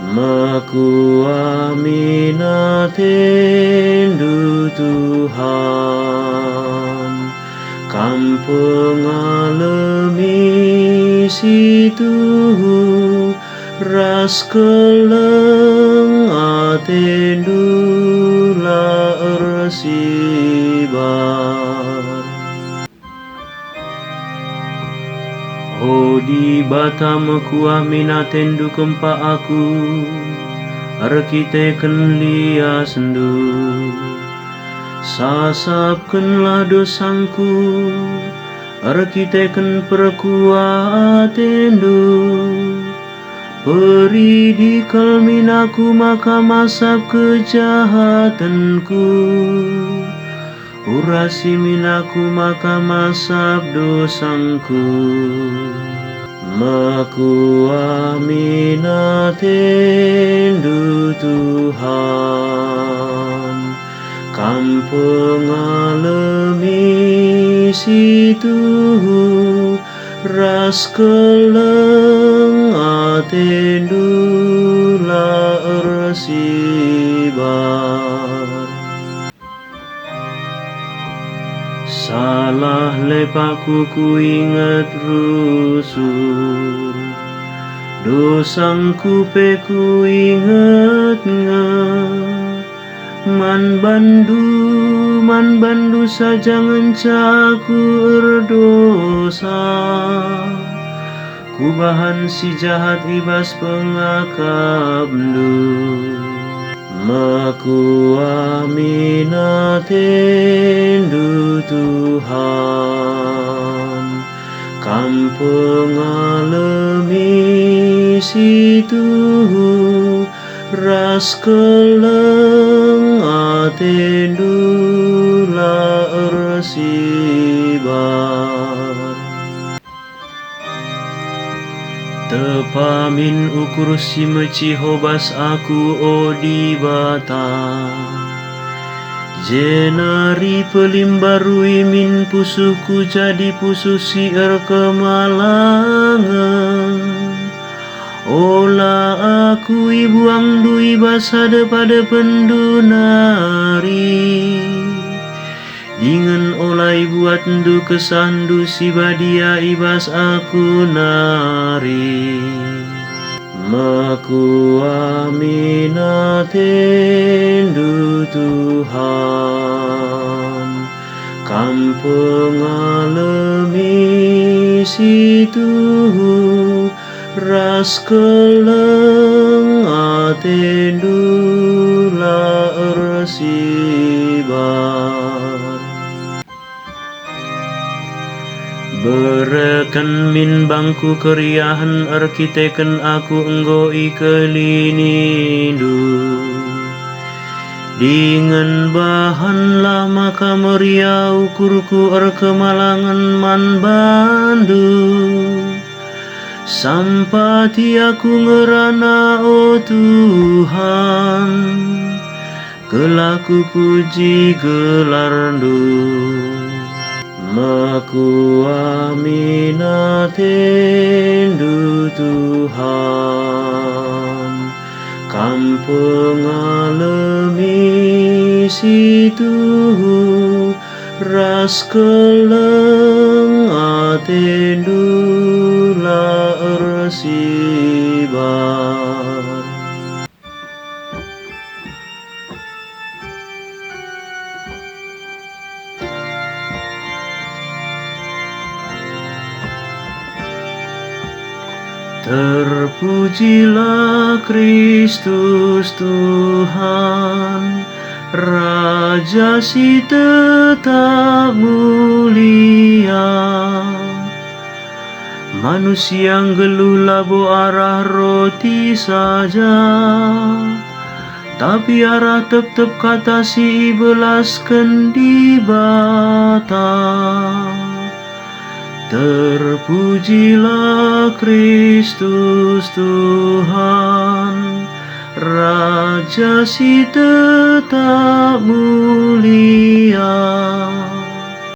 Maku aminatendu Tuhan, kampung alami situ ras keleng atendu la ersibar. Odi batam kuah minatendu kempa aku, arkiteken lia sendu, sasapkenlah dosangku, arkiteken perkuah atendu, peri di kalminaku maka masap kejahatanku, urasi minaku maka masap dosangku. Maku aminatendu Tuhan, kampung alami situ ras keleng atendu la ersibar. Salah lepakku ku ingat rusur, dosangku pe ku ingat man bandu saja ngencaku erdosa, ku bahan si jahat ibas pengakabdu. Maku aminatendu Tuhan, kampung alami situ ras keleng atendu la ersibar. Tepamin ukur si meci hobas aku odi bata, jenari pelimbarui min pusuhku jadi pusuh si kemalangan. Ola aku ibuang dui basade pada pendunari, dengan olai buat ndu kesandu si badia ibas aku nari. Maku aminatendu Tuhan, kampung alami situ ras keleng atendu la ersibar. Berekan min bangku keriahan arkiteken aku enggoi kelinindu, dengan bahan lama kameria ukurku kemalangan man bandu, sampati aku ngerana o Tuhan, kelaku puji gelarndu. Maku aminatendu Tuhan, kampung alami situ ras keleng atendu la ersibar. Terpujilah Kristus Tuhan, Raja si tetap mulia. Manusia yang geluh labu arah roti saja, tapi arah tetap kata si belaskan di bata. Terpujilah Kristus Tuhan, Raja si tetap mulia.